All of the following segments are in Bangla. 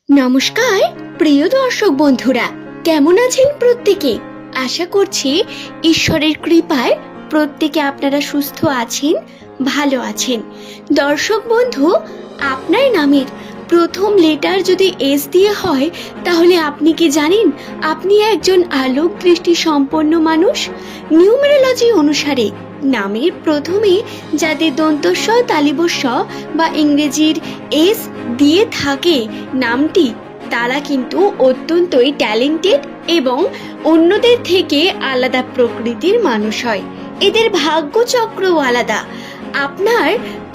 নমস্কার প্রিয় দর্শক বন্ধুরা, কেমন আছেন প্রত্যেকে? আশা করছি ঈশ্বরের কৃপায় প্রত্যেকে আপনারা সুস্থ আছেন, ভালো আছেন। দর্শক বন্ধু, আপনার নামের প্রথম লেটার যদি এস দিয়ে হয়, তাহলে আপনি কি জানেন আপনি একজন আলোক দৃষ্টি সম্পন্ন মানুষ? নিউমেরোলজি অনুসারে নামের প্রথমে যাদের দন্তস্ব তালিবস্ব বা ইংরেজির এস দিয়ে থাকে নামটি, তারা কিন্তু অত্যন্তই ট্যালেন্টেড এবং অন্যদের থেকে আলাদা প্রকৃতির মানুষ হয়। এদের ভাগ্যচক্রও আলাদা। আপনার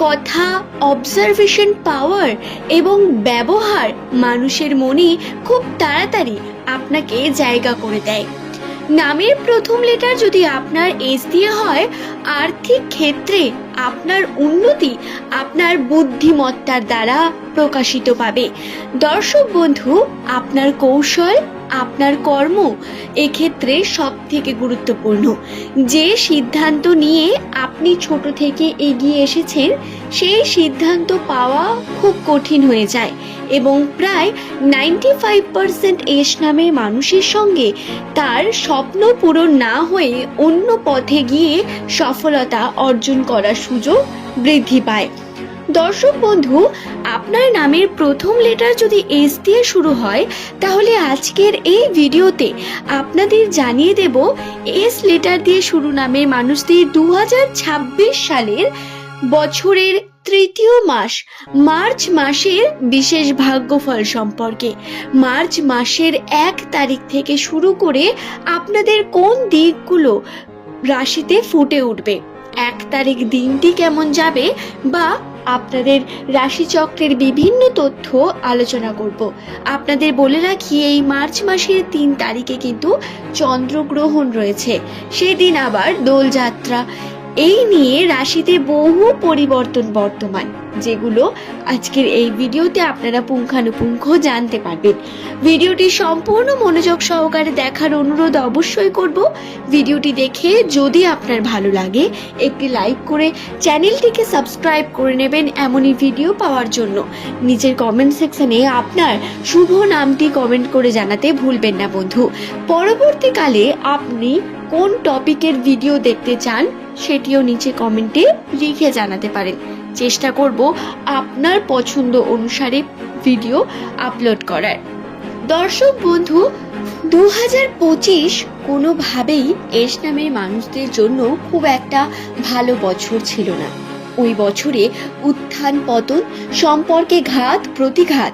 কথা, অবজারভেশন পাওয়ার এবং ব্যবহার মানুষের মনে খুব তাড়াতাড়ি আপনাকে জায়গা করে দেয়। নামের প্রথম লেটার যদি আপনার এস দিয়ে হয়, আর্থিক ক্ষেত্রে আপনার উন্নতি আপনার বুদ্ধিমত্তার দ্বারা প্রকাশিত পাবে। দর্শক বন্ধু, আপনার কৌশল, আপনার কর্ম এক্ষেত্রে সব থেকে গুরুত্বপূর্ণ। যে সিদ্ধান্ত নিয়ে আপনি ছোট থেকে এগিয়ে এসেছেন, সেই সিদ্ধান্ত পাওয়া খুব কঠিন হয়ে যায় এবং প্রায় 95% এস নামের মানুষের সঙ্গে তার স্বপ্ন পূরণ না হয়ে অন্য পথে গিয়ে সফলতা অর্জন করার সুযোগ বৃদ্ধি পায়। দর্শক বন্ধু, আপনার নামের প্রথম লেটার যদি এস দিয়ে শুরু হয়, তাহলে আজকের এই ভিডিওতে আপনাদের জানিয়ে দেব এস লেটার দিয়ে শুরু নামের মানুষদের 2026 সালের বছরের তৃতীয় মাস মার্চ মাসের বিশেষ ভাগ্যফল সম্পর্কে। মার্চ মাসের 1 তারিখ থেকে শুরু করে আপনাদের কোন দিকগুলো রাশিতে ফুটে উঠবে, 1 তারিখ দিনটি কেমন যাবে, বা আপনাদের রাশিচক্রের বিভিন্ন তথ্য আলোচনা করব। আপনাদের বলে রাখি, এই মার্চ মাসের 3 তারিখে কিন্তু চন্দ্রগ্রহণ রয়েছে, সেদিন আবার দোলযাত্রা। এই নিয়ে রাশিতে বহু পরিবর্তন বর্তমান, যেগুলো আজকের এই ভিডিওতে আপনারা পুঙ্খানুপুঙ্খ জানতে পারবেন। ভিডিওটি সম্পূর্ণ মনোযোগ সহকারে দেখার অনুরোধ অবশ্যই করব। ভিডিওটি দেখে যদি আপনার ভালো লাগে, একটি লাইক করে চ্যানেলটিকে সাবস্ক্রাইব করে নেবেন এমনই ভিডিও পাওয়ার জন্য। নিজের কমেন্ট সেকশনে আপনার শুভ নামটি কমেন্ট করে জানাতে ভুলবেন না বন্ধু। পরবর্তীকালে আপনি কোন টপিকের ভিডিও দেখতে চান, সেটিও নিচে কমেন্টে লিখে জানাতে পারেন। চেষ্টা করব আপনার পছন্দ অনুসারে ভিডিও আপলোড করার। দর্শক বন্ধু, 2025 কোনোভাবেই এস নামের মানুষদের জন্য খুব একটা ভালো বছর ছিল না। ওই বছরে উত্থান পতন, সম্পর্কে ঘাত প্রতিঘাত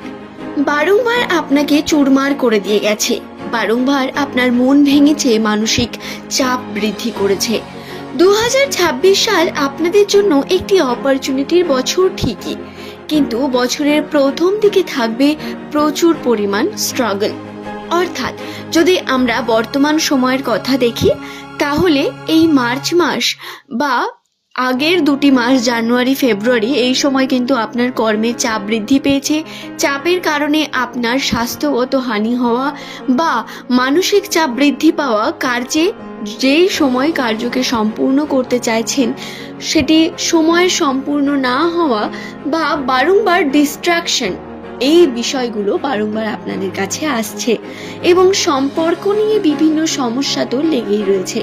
বারংবার আপনাকে চুরমার করে দিয়ে গেছে। বারংবার আপনার মন ভেঙেছে, মানসিক চাপ বৃদ্ধি করেছে। 2026 সাল আপনাদের জন্য একটি অপরচুনিটির বছর ঠিকই, কিন্তু বছরের প্রথম দিকে থাকবে প্রচুর পরিমাণ স্ট্রাগল। অর্থাৎ যদি আমরা বর্তমান সময়ের কথা দেখি, তাহলে এই মার্চ মাস বা আগের 2টি মাস জানুয়ারি ফেব্রুয়ারি, এই সময় কিন্তু আপনার কর্মে চাপ বৃদ্ধি পেয়েছে। চাপের কারণে আপনার স্বাস্থ্যগত হানি হওয়া বা মানসিক চাপ বৃদ্ধি পাওয়া, কার্যে যেই সময় কার্যকে সম্পূর্ণ করতে চাইছেন সেটি সময়ে সম্পূর্ণ না হওয়া বা বারংবার ডিস্ট্রাকশন, এই বিষয়গুলো বারংবার আপনাদের কাছে আসছে এবং সম্পর্ক নিয়ে বিভিন্ন সমস্যা তো লেগেই রয়েছে।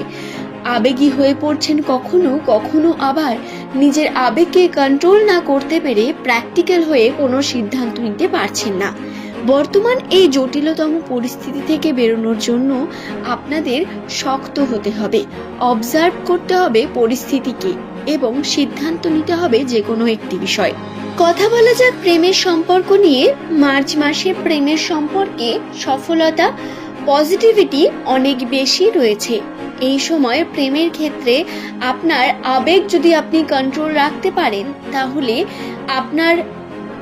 আবেগী হয়ে পড়ছেন কখনো কখনো, আবার নিজের আবেগকে কন্ট্রোল না করতে পেরে প্র্যাকটিক্যাল হয়ে কোনো সিদ্ধান্ত নিতে পারছেন না। বর্তমান এই জটিলতম পরিস্থিতি থেকে বেরোনোর জন্য আপনাদের শক্ত হতে হবে, অবজার্ভ করতে হবে পরিস্থিতিকে এবং সিদ্ধান্ত নিতে হবে যে কোনো একটি বিষয়। কথা বলা যাক প্রেমের সম্পর্ক নিয়ে। মার্চ মাসে প্রেমের সম্পর্কে সফলতা, পজিটিভিটি অনেক বেশি রয়েছে। এই সময় প্রেমের ক্ষেত্রে আপনার আবেগ যদি আপনি কন্ট্রোল রাখতে পারেন, তাহলে আপনার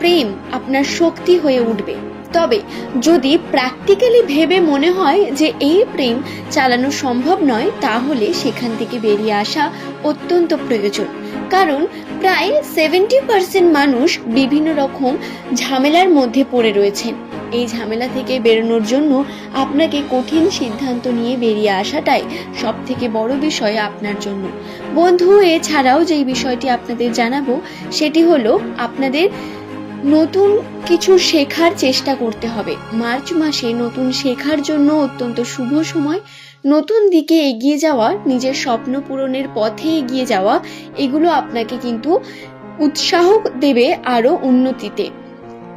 প্রেম আপনার শক্তি হয়ে উঠবে। তবে যদি প্র্যাকটিক্যালি ভেবে মনে হয় যে এই প্রেম চালানো সম্ভব নয়, তাহলে সেখান থেকে বেরিয়ে আসা অত্যন্ত প্রয়োজন। কারণ প্রায় 70% মানুষ বিভিন্ন রকম ঝামেলার মধ্যে পড়ে রয়েছেন। এই ঝামেলা থেকে বেরোনোর জন্য আপনাকে কঠিন সিদ্ধান্ত নিয়ে বেরিয়ে আসাটাই সব থেকে বড় বিষয় আপনার জন্য বন্ধু। এছাড়াও যেই বিষয়টি আপনাদের জানাবো, সেটি হলো আপনাদের নতুন কিছু শেখার চেষ্টা করতে হবে। মার্চ মাসে নতুন শেখার জন্য অত্যন্ত শুভ সময়। নতুন দিকে এগিয়ে যাওয়া, নিজের স্বপ্ন পূরণের পথে এগিয়ে যাওয়া, এগুলো আপনাকে কিন্তু উৎসাহ দেবে আরো উন্নতিতে।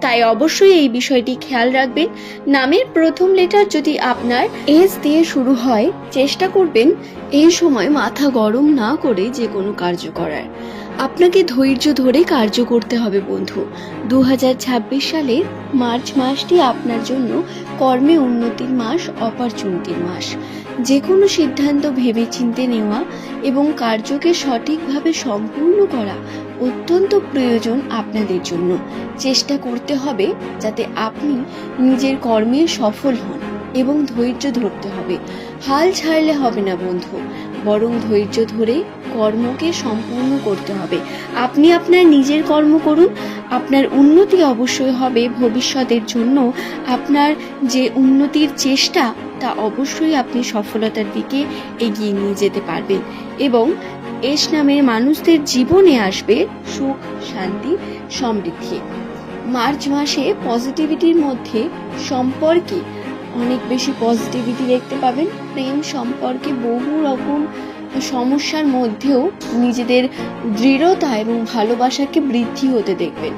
তাই অবশ্যই এই বিষয়টি খেয়াল রাখবেন। নামের প্রথম লেটার যদি আপনার এস দিয়ে শুরু হয়, চেষ্টা করবেন এই সময় মাথা গরম না করে যে কোনো কার্য করার। আপনাকে ধৈর্য ধরে কার্য করতে হবে বন্ধু। 2026 সালের মার্চ মাসটি আপনার জন্য কর্মে উন্নতির মাস, অপরচুনিটির মাস। যে কোনো সিদ্ধান্ত ভেবেচিন্তে নেওয়া এবং কার্যকে সঠিকভাবে সম্পূর্ণ করা অত্যন্ত প্রয়োজন আপনাদের জন্য। চেষ্টা করতে হবে যাতে আপনি নিজের কর্মে সফল হন এবং ধৈর্য ধরতে হবে। হাল ছাড়লে হবে না বন্ধু, বরং ধৈর্য ধরে কর্মকে সম্পূর্ণ করতে হবে। আপনি আপনার নিজের কর্ম করুন, আপনার উন্নতি অবশ্যই হবে। ভবিষ্যতের জন্য আপনার যে উন্নতির চেষ্টা, তা অবশ্যই আপনি সফলতার দিকে এগিয়ে নিয়ে যেতে পারবেন এবং এস নামের মানুষদের জীবনে আসবে সুখ, শান্তি, সমৃদ্ধি। মার্চ মাসে পজিটিভিটির মধ্যে সম্পর্কে অনেক বেশি পজিটিভিটি দেখতে পাবেন। প্রেম সম্পর্কে বহু রকম সমস্যার মধ্যেও নিজেদের দৃঢ়তা এবং ভালোবাসাকে বৃদ্ধি হতে দেখবেন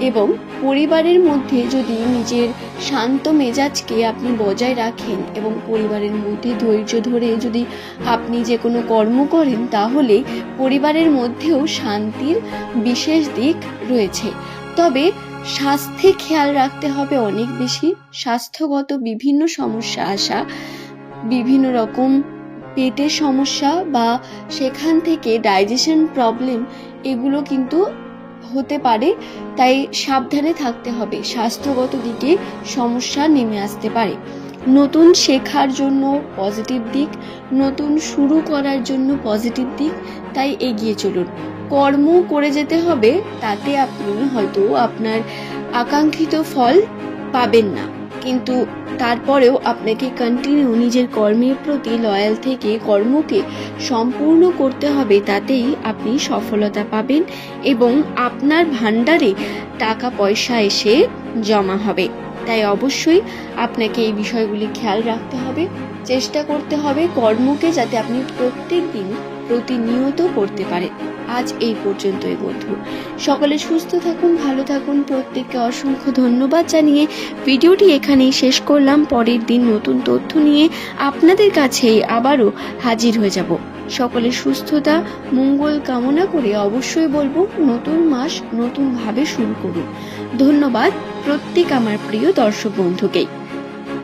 এবং পরিবারের মধ্যে যদি নিজের শান্ত মেজাজকে আপনি বজায় রাখেন এবং পরিবারের মধ্যে ধৈর্য ধরে যদি আপনি যে কোনো কর্ম করেন, তাহলে পরিবারের মধ্যেও শান্তির বিশেষ দিক রয়েছে। তবে স্বাস্থ্যে খেয়াল রাখতে হবে অনেক বেশি। স্বাস্থ্যগত বিভিন্ন সমস্যা আসা, বিভিন্ন রকম পেটের সমস্যা বা সেখান থেকে ডাইজেশন প্রবলেম, এগুলো কিন্তু হতে পারে। তাই সাবধানে থাকতে হবে। স্বাস্থ্যগত দিকে সমস্যা নেমে আসতে পারে। নতুন শেখার জন্য পজিটিভ দিক, নতুন শুরু করার জন্য পজিটিভ দিক। তাই এগিয়ে চলুন, কর্ম করে যেতে হবে। তাতে আপনি হয়তো আপনার আকাঙ্ক্ষিত ফল পাবেন না, কিন্তু তারপরেও আপনাকে কন্টিনিউ নিজের কর্মের প্রতি লয়াল থেকে কর্মকে সম্পূর্ণ করতে হবে। তাতেই আপনি সফলতা পাবেন এবং আপনার ভান্ডারে টাকা পয়সা এসে জমা হবে। তাই অবশ্যই আপনাকে এই বিষয়গুলি খেয়াল রাখতে হবে। চেষ্টা করতে হবে কর্মকে যাতে আপনি প্রত্যেক দিন প্রতিনিয়ত করতে পারেন। আজ এই পর্যন্তই বন্ধু। সকলে সুস্থ থাকুন, ভালো থাকুন। প্রত্যেককে অসংখ্য ধন্যবাদ জানিয়ে ভিডিওটি এখানেই শেষ করলাম। পরের দিন নতুন তথ্য নিয়ে আপনাদের কাছেই আবারও হাজির হয়ে যাব। সকলের সুস্থতা, মঙ্গল কামনা করে অবশ্যই বলবো, নতুন মাস নতুনভাবে শুরু করুন। ধন্যবাদ প্রত্যেক আমার প্রিয় দর্শক বন্ধুকেই।